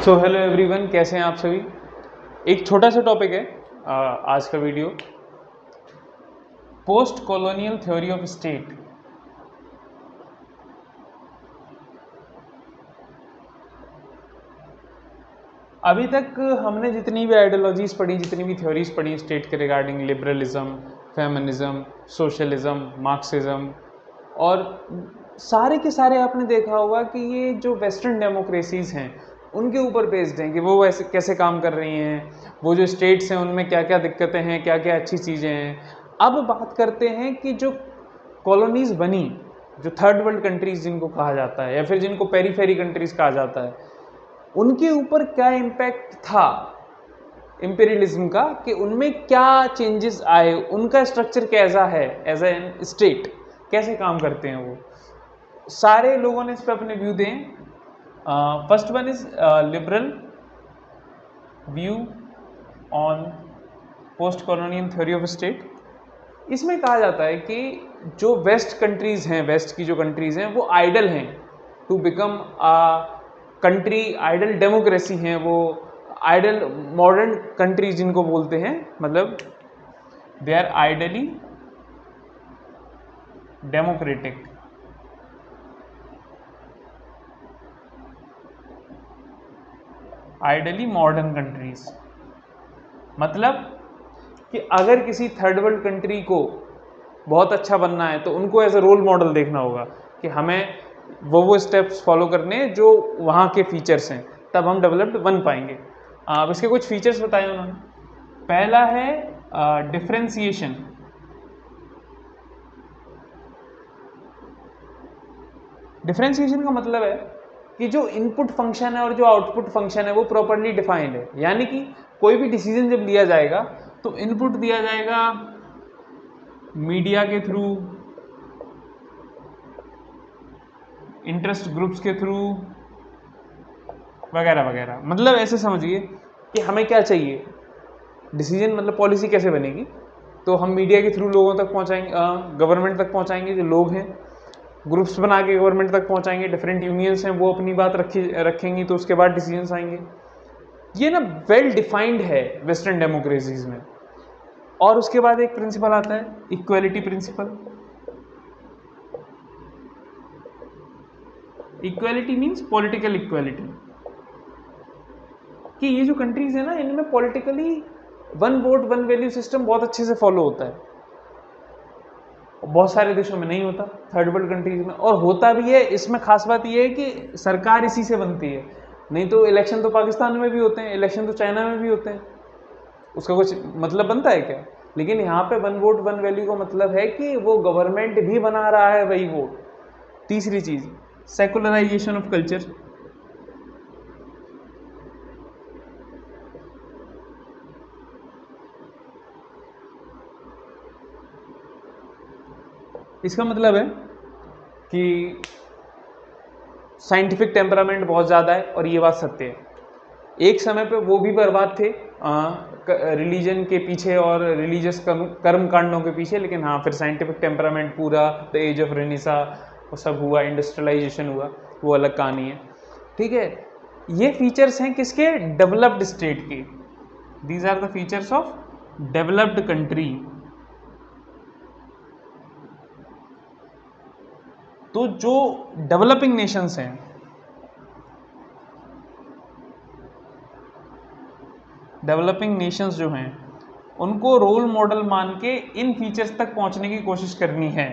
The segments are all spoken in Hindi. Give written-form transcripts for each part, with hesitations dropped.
सो हेलो एवरीवन, कैसे हैं आप सभी। एक छोटा सा टॉपिक है आज का video, post colonial theory of state. अभी तक हमने जितनी भी आइडियोलॉजीज पढ़ी, जितनी भी थ्योरीज पढ़ी स्टेट के regarding, liberalism, feminism, socialism, Marxism, और सारे के सारे आपने देखा होगा कि ये जो वेस्टर्न डेमोक्रेसीज हैं उनके ऊपर बेस्ड हैं कि वो वैसे कैसे काम कर रही हैं, वो जो स्टेट्स हैं उनमें क्या क्या दिक्कतें हैं, क्या क्या अच्छी चीज़ें हैं। अब बात करते हैं कि जो कॉलोनीज बनी, जो थर्ड वर्ल्ड कंट्रीज जिनको कहा जाता है या फिर जिनको पेरीफेरी कंट्रीज कहा जाता है, उनके ऊपर क्या इम्पैक्ट था इंपीरियलिज्म का, कि उनमें क्या चेंजेस आए, उनका स्ट्रक्चर कैसा है एज एन स्टेट, कैसे काम करते हैं वो। सारे लोगों ने इस पर अपने व्यू दें। First one is liberal view on post colonial theory of state. इसमें कहा जाता है कि जो वेस्ट कंट्रीज हैं, वेस्ट की जो कंट्रीज हैं वो आइडल हैं to become a country, ideal democracy हैं, वो आइडल मॉडर्न कंट्रीज जिनको बोलते हैं, मतलब they are ideally democratic. Ideally modern countries मतलब कि अगर किसी थर्ड वर्ल्ड कंट्री को बहुत अच्छा बनना है तो उनको एज ए रोल मॉडल देखना होगा कि हमें वो स्टेप्स फॉलो करने हैं जो वहाँ के फीचर्स हैं, तब हम डेवलप्ड बन पाएंगे। अब इसके कुछ फीचर्स बताए उन्होंने। पहला है डिफरेंशिएशन। डिफरेंशिएशन का मतलब है कि जो इनपुट फंक्शन है और जो आउटपुट फंक्शन है वो प्रॉपरली डिफाइंड है। यानी कि कोई भी डिसीजन जब लिया जाएगा तो इनपुट दिया जाएगा मीडिया के थ्रू, इंटरेस्ट ग्रुप्स के थ्रू, वगैरह वगैरह। मतलब ऐसे समझिए कि हमें क्या चाहिए, डिसीजन मतलब पॉलिसी कैसे बनेगी, तो हम मीडिया के थ्रू लोगों तक पहुंचाएंगे, गवर्नमेंट तक पहुंचाएंगे, जो लोग हैं ग्रुप्स बना के गवर्नमेंट तक पहुंचाएंगे, डिफरेंट यूनियंस हैं वो अपनी बात रखेंगी, तो उसके बाद डिसीजंस आएंगे। ये ना वेल डिफाइंड है वेस्टर्न डेमोक्रेसीज में। और उसके बाद एक प्रिंसिपल आता है equality principle. Equality means political equality, कि ये जो कंट्रीज है ना इनमें politically one vote one value system बहुत अच्छे से फॉलो होता है। बहुत सारे देशों में नहीं होता, थर्ड वर्ल्ड कंट्रीज में, और होता भी है। इसमें खास बात यह है कि सरकार इसी से बनती है। नहीं तो इलेक्शन तो पाकिस्तान में भी होते हैं, इलेक्शन तो चाइना में भी होते हैं, उसका कुछ मतलब बनता है क्या। लेकिन यहाँ पे वन वोट वन वैल्यू का मतलब है कि वो गवर्नमेंट भी बना रहा है वही वोट। तीसरी चीज, सेकुलराइजेशन ऑफ कल्चर। इसका मतलब है कि साइंटिफिक टेम्परामेंट बहुत ज़्यादा है, और ये बात सत्य है। एक समय पे वो भी बर्बाद थे रिलीजन के पीछे और रिलीजियस कर्म कांडों के पीछे, लेकिन हाँ फिर साइंटिफिक टेम्परामेंट पूरा, द एज ऑफ रेनेसा, वो सब हुआ, इंडस्ट्रियलाइजेशन हुआ, वो अलग कहानी है। ठीक है, ये फीचर्स हैं किसके, डेवलप्ड स्टेट के। These are the features of developed country. तो जो डेवलपिंग नेशंस हैं, डेवलपिंग नेशंस जो हैं उनको रोल मॉडल मान के इन फीचर्स तक पहुंचने की कोशिश करनी है।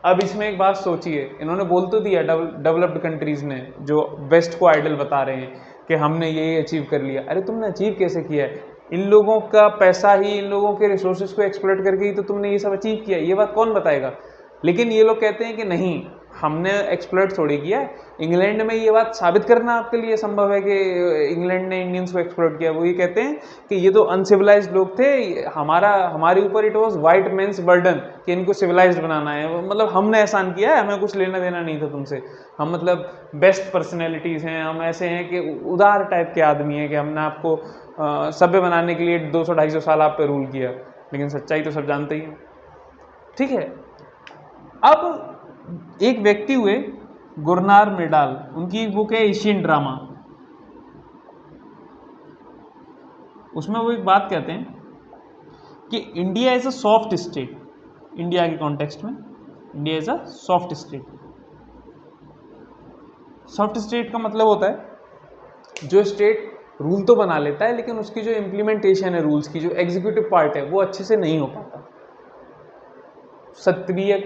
अब इसमें एक बात सोचिए, इन्होंने बोल तो दिया डेवलप्ड कंट्रीज ने, जो वेस्ट को आइडल बता रहे हैं कि हमने ये अचीव कर लिया। अरे तुमने अचीव कैसे किया है? इन लोगों का पैसा ही, इन लोगों के रिसोर्सेज को एक्सप्लॉइट करके ही तो तुमने ये सब अचीव किया। ये बात कौन बताएगा? लेकिन ये लोग कहते हैं कि नहीं, हमने एक्सप्लॉइट थोड़ी किया। इंग्लैंड में ये बात साबित करना आपके लिए संभव है कि इंग्लैंड ने इंडियंस को एक्सप्लॉइट किया। वो ये कहते हैं कि ये तो अनसिविलाइज्ड लोग थे, हमारे ऊपर it was white man's burden कि इनको सिविलाइज्ड बनाना है। मतलब हमने एहसान किया है, हमें कुछ लेना देना नहीं था तुमसे। हम मतलब बेस्ट पर्सनैलिटीज़ हैं, हम ऐसे हैं कि उदार टाइप के आदमी हैं कि हमने आपको सभ्य बनाने के लिए 200-250 साल आप पे रूल किया। लेकिन सच्चाई तो सब जानते ही हैं। ठीक है, अब एक व्यक्ति हुए गुरनार मिडाल, उनकी एक बुक है एशियन ड्रामा। उसमें वो एक बात कहते हैं कि India is a soft state. India के कॉन्टेक्स्ट में India is a soft state. Soft state का मतलब होता है जो स्टेट रूल तो बना लेता है लेकिन उसकी जो इम्प्लीमेंटेशन है रूल्स की, जो एग्जीक्यूटिव पार्ट है, वो अच्छे से नहीं हो पाता। सत्य भी है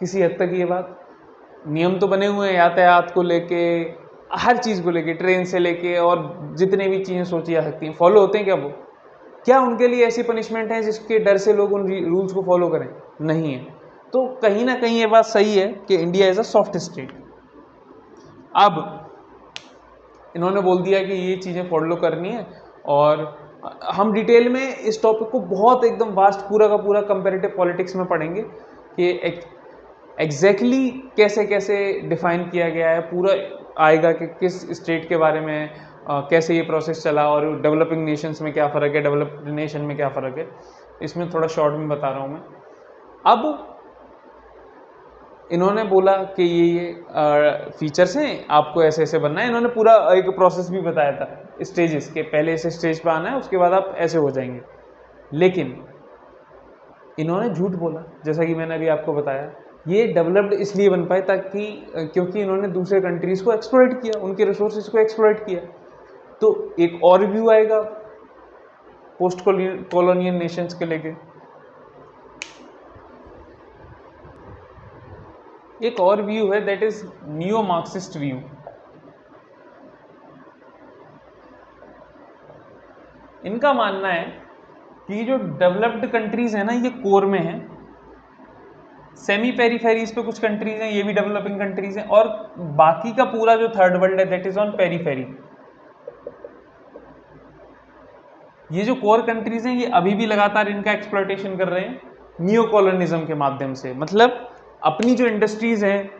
किसी हद तक ये बात। नियम तो बने हुए हैं यातायात को लेके, हर चीज़ को लेके, ट्रेन से लेके और जितने भी चीज़ें सोची जा सकती हैं, फॉलो होते हैं क्या वो? क्या उनके लिए ऐसी पनिशमेंट है जिसके डर से लोग उन रूल्स को फॉलो करें? नहीं है। तो कहीं ना कहीं ये बात सही है कि India is a soft state. अब इन्होंने बोल दिया कि ये चीज़ें फॉलो करनी है और हम डिटेल में इस टॉपिक को बहुत एकदम वास्ट पूरा का पूरा कंपैरेटिव पॉलिटिक्स में पढ़ेंगे कि एग्जैक्टली कैसे कैसे डिफाइन किया गया है, पूरा आएगा कि किस स्टेट के बारे में कैसे ये प्रोसेस चला और डेवलपिंग नेशंस में क्या फ़र्क है, डेवलप्ड नेशन में क्या फ़र्क है। इसमें थोड़ा शॉर्ट में बता रहा हूँ मैं। अब इन्होंने बोला कि ये फीचर्स हैं, आपको ऐसे ऐसे बनना है। इन्होंने पूरा एक प्रोसेस भी बताया था स्टेजेस के, पहले इस स्टेज पे आना है, उसके बाद आप ऐसे हो जाएंगे। लेकिन इन्होंने झूठ बोला, जैसा कि मैंने अभी आपको बताया। ये डेवलप्ड इसलिए बन पाए ताकि क्योंकि इन्होंने दूसरे कंट्रीज़ को एक्सप्लॉइट किया, उनके रिसोर्सेज को एक्सप्लॉइट किया। तो एक और व्यू आएगा पोस्ट कॉलोनियल नेशंस के लेके, एक और व्यू है that is neo Marxist view. इनका मानना है कि जो डेवलप्ड कंट्रीज है ना, ये कोर में है, सेमी पेरीफेरीज पे कुछ कंट्रीज हैं, ये भी डेवलपिंग कंट्रीज हैं, और बाकी का पूरा जो थर्ड वर्ल्ड है दैट इज ऑन पेरीफेरी। ये जो कोर कंट्रीज हैं ये अभी भी लगातार इनका एक्सप्लॉयटेशन कर रहे हैं नियो कॉलोनिज्म के माध्यम से। मतलब अपनी जो इंडस्ट्रीज हैं,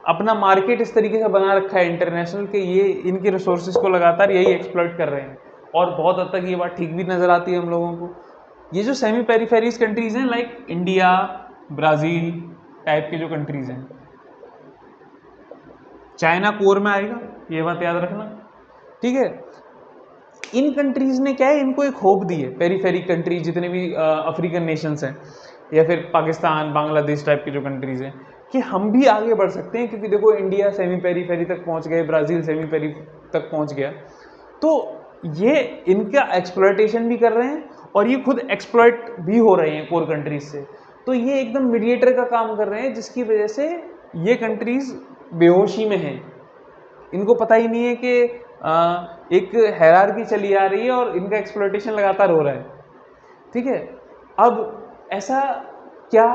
अपना मार्केट इस तरीके से बना रखा है इंटरनेशनल के ये इनके रिसोर्सेज को लगातार यही एक्सप्लॉइट कर रहे हैं। और बहुत हद तक ये बात ठीक भी नज़र आती है हम लोगों को। ये जो सेमी पेरीफेरीज कंट्रीज हैं लाइक इंडिया, ब्राज़ील टाइप के जो कंट्रीज हैं, चाइना कोर में आएगा, ये बात याद रखना, ठीक है। इन कंट्रीज ने क्या है, इनको एक होप दी है, पेरीफेरी कंट्रीज जितने भी अफ्रीकन नेशंस हैं या फिर पाकिस्तान, बांग्लादेश टाइप की जो कंट्रीज हैं, कि हम भी आगे बढ़ सकते हैं। क्योंकि देखो इंडिया सेमी पेरीफेरी तक पहुंच गए, ब्राज़ील सेमी पेरी तक पहुंच गया, तो ये इनका एक्सप्लॉयटेशन भी कर रहे हैं और ये खुद एक्सप्लॉयट भी हो रहे हैं कोर कंट्रीज से। तो ये एकदम मीडिएटर का काम कर रहे हैं, जिसकी वजह से ये कंट्रीज बेहोशी में हैं। इनको पता ही नहीं है कि एक हायरार्की चली आ रही है और इनका एक्सप्लॉयटेशन लगातार हो रहा है, ठीक है। अब ऐसा क्या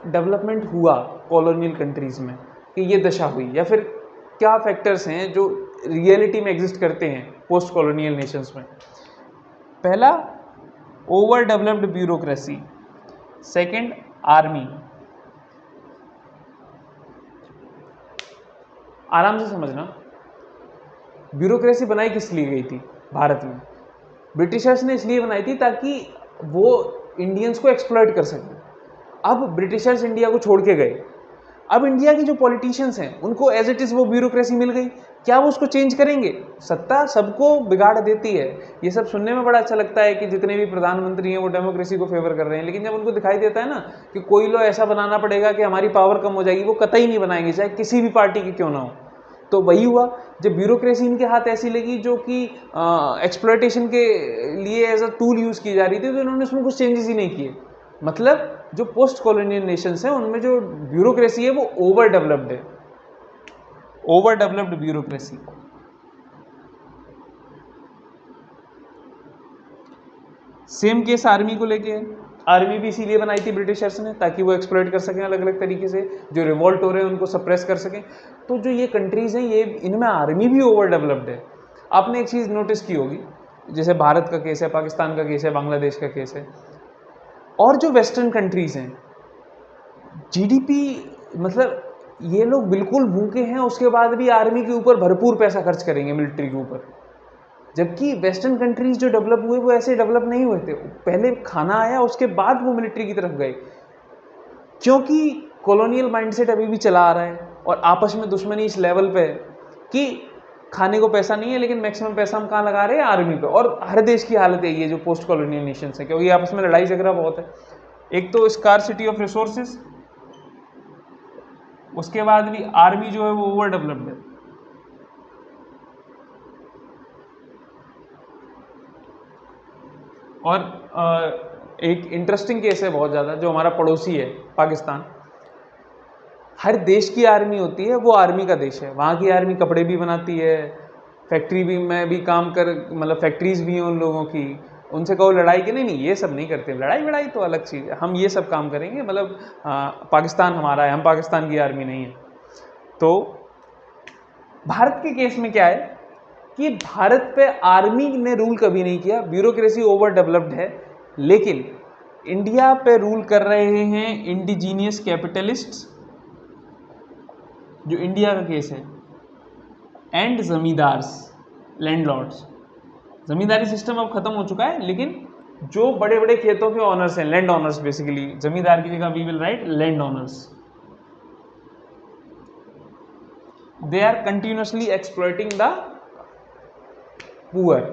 डेवलपमेंट हुआ कॉलोनियल कंट्रीज में कि ये दशा हुई, या फिर क्या फैक्टर्स हैं जो रियलिटी में एग्जिस्ट करते हैं पोस्ट कॉलोनियल नेशंस में? पहला, over developed bureaucracy. Second, army. आराम से समझना, ब्यूरोक्रेसी बनाई किस लिए गई थी भारत में? ब्रिटिशर्स ने इसलिए बनाई थी ताकि वो इंडियंस को एक्सप्लॉइट कर सकें। अब ब्रिटिशर्स इंडिया को छोड़ के गए, अब इंडिया के जो पॉलिटिशियंस हैं उनको एज इट इज़ वो ब्यूरोक्रेसी मिल गई, क्या वो उसको चेंज करेंगे? सत्ता सबको बिगाड़ देती है। ये सब सुनने में बड़ा अच्छा लगता है कि जितने भी प्रधानमंत्री हैं वो डेमोक्रेसी को फेवर कर रहे हैं, लेकिन जब उनको दिखाई देता है ना कि कोई लॉ ऐसा बनाना पड़ेगा कि हमारी पावर कम हो जाएगी, वो कतई नहीं बनाएंगे, चाहे किसी भी पार्टी की क्यों ना हो। तो वही हुआ, जब ब्यूरोक्रेसी इनके हाथ ऐसी लगी जो कि एक्सप्लॉयटेशन के लिए एज अ टूल यूज़ की जा रही थी, तो इन्होंने उसमें कुछ चेंजेस ही नहीं किए। मतलब जो पोस्ट कॉलोनियल नेशंस हैं उनमें जो ब्यूरोक्रेसी है वो ओवर डेवलप्ड है, over developed bureaucracy. Same case army को लेके है। आर्मी भी इसीलिए बनाई थी ब्रिटिशर्स ने ताकि वो एक्सप्लॉइट कर सकें अलग अलग तरीके से, जो रिवॉल्ट हो रहे हैं उनको सप्रेस कर सकें। तो जो ये कंट्रीज़ हैं, ये इनमें आर्मी भी ओवर डेवलप्ड है। आपने एक चीज़ नोटिस की होगी, जैसे भारत का केस है, पाकिस्तान का केस है, बांग्लादेश का केस है, और जो वेस्टर्न कंट्रीज़ हैं, जीडीपी, मतलब ये लोग बिल्कुल भूखे हैं, उसके बाद भी आर्मी के ऊपर भरपूर पैसा खर्च करेंगे, मिलिट्री के ऊपर। जबकि वेस्टर्न कंट्रीज जो डेवलप हुए वो ऐसे डेवलप नहीं हुए थे, पहले खाना आया उसके बाद वो मिलिट्री की तरफ गए, क्योंकि कॉलोनियल माइंडसेट अभी भी चला आ रहा है और आपस में दुश्मनी इस लेवल पे है कि खाने को पैसा नहीं है, लेकिन मैक्सिमम पैसा हम कहाँ लगा रहे हैं, आर्मी पे। और हर देश की हालत यही है जो पोस्ट कॉलोनियल नेशंस है, क्योंकि आपस में लड़ाई झगड़ा बहुत है। एक तो स्कार्सिटी ऑफ रिसोर्सेज, उसके बाद भी आर्मी जो है वो ओवर डेवलप्ड है। और एक इंटरेस्टिंग केस है बहुत ज़्यादा, जो हमारा पड़ोसी है पाकिस्तान। हर देश की आर्मी होती है, वो आर्मी का देश है। वहाँ की आर्मी कपड़े भी बनाती है, फैक्ट्री भी में भी काम कर, मतलब फैक्ट्रीज भी हैं उन लोगों की। उनसे कहो लड़ाई के, नहीं नहीं ये सब नहीं करते, लड़ाई वड़ाई तो अलग चीज़ है, हम ये सब काम करेंगे, मतलब पाकिस्तान हमारा है, हम पाकिस्तान की आर्मी नहीं है। तो भारत के केस में क्या है कि भारत पे आर्मी ने रूल कभी नहीं किया, ब्यूरोक्रेसी ओवर डेवलप्ड है, लेकिन इंडिया पे रूल कर रहे हैं इंडिजीनियस कैपिटलिस्ट्स, जो इंडिया का केस है, and zamindars, landlords. Zamindari system अब खत्म हो चुका है, लेकिन जो बड़े बड़े खेतों के ऑनर्स हैं, लैंड ऑनर्स, बेसिकली जमींदार की जगह we will write land owners, they are continuously exploiting the poor.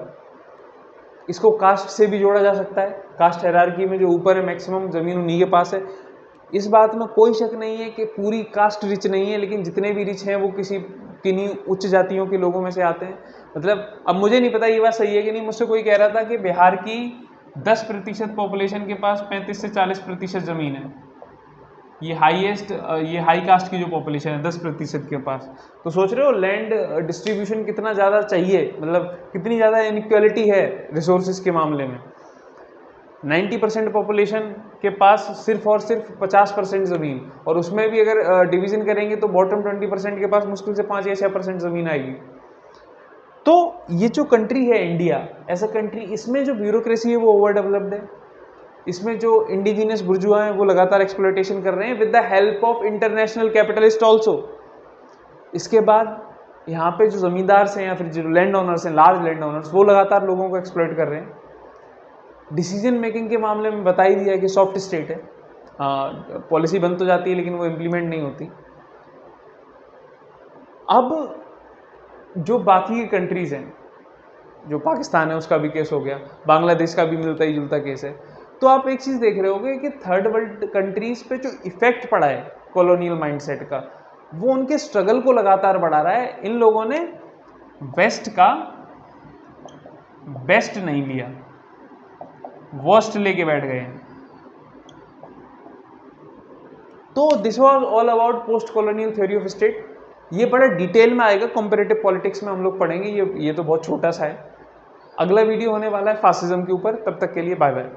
इसको कास्ट से भी जोड़ा जा सकता है, कास्ट हायरार्की में जो ऊपर है मैक्सिमम जमीन उन्हीं के पास है। इस बात में कोई शक नहीं है कि पूरी कास्ट रिच नहीं है, लेकिन जितने भी रिच हैं वो किसी किन्हीं उच्च जातियों के लोगों में से आते हैं। मतलब अब मुझे नहीं पता ये बात सही है कि नहीं, मुझसे कोई कह रहा था कि बिहार की 10% पॉपुलेशन के पास 35 से 40% ज़मीन है। ये हाईएस्ट, ये हाई कास्ट की जो पॉपुलेशन है 10% के पास। तो सोच रहे हो लैंड डिस्ट्रीब्यूशन कितना ज़्यादा चाहिए, मतलब कितनी ज़्यादा इनइक्वालिटी है रिसोर्सेज के मामले में। 90% पॉपुलेशन के पास सिर्फ और सिर्फ 50% ज़मीन, और उसमें भी अगर डिवीज़न करेंगे तो बॉटम 20% के पास मुश्किल से 5 या 6% ज़मीन आएगी। तो ये जो कंट्री है इंडिया, एज अ कंट्री, इसमें जो ब्यूरोक्रेसी है वो ओवर डेवलप्ड है। इसमें जो इंडिजिनियस बुर्जुआ हैं वो लगातार एक्सप्लॉयटेशन कर रहे हैं with the help of international capitalist also. इसके बाद यहाँ पे जो ज़मींदार हैं या फिर जो लैंड ओनर्स हैं, लार्ज लैंड ओनर्स, वो लगातार लोगों को एक्सप्लॉयट कर रहे हैं। डिसीजन मेकिंग के मामले में बता ही दिया कि सॉफ्ट स्टेट है, पॉलिसी बन तो जाती है लेकिन वो इम्प्लीमेंट नहीं होती। अब जो बाकी की कंट्रीज़ हैं, जो पाकिस्तान है उसका भी केस हो गया, बांग्लादेश का भी मिलता ही जुलता केस है, तो आप एक चीज़ देख रहे होगे कि थर्ड वर्ल्ड कंट्रीज़ पे जो इफ़ेक्ट पड़ा है कॉलोनियल माइंडसेट का, वो उनके स्ट्रगल को लगातार बढ़ा रहा है। इन लोगों ने वेस्ट का बेस्ट नहीं लिया, वर्स्ट लेके बैठ गए हैं। तो this was all about post colonial theory of state. ये बड़ा डिटेल में आएगा, कंपैरेटिव पॉलिटिक्स में हम लोग पढ़ेंगे, ये तो बहुत छोटा सा है। अगला वीडियो होने वाला है फासिज्म के ऊपर। तब तक के लिए बाय बाय।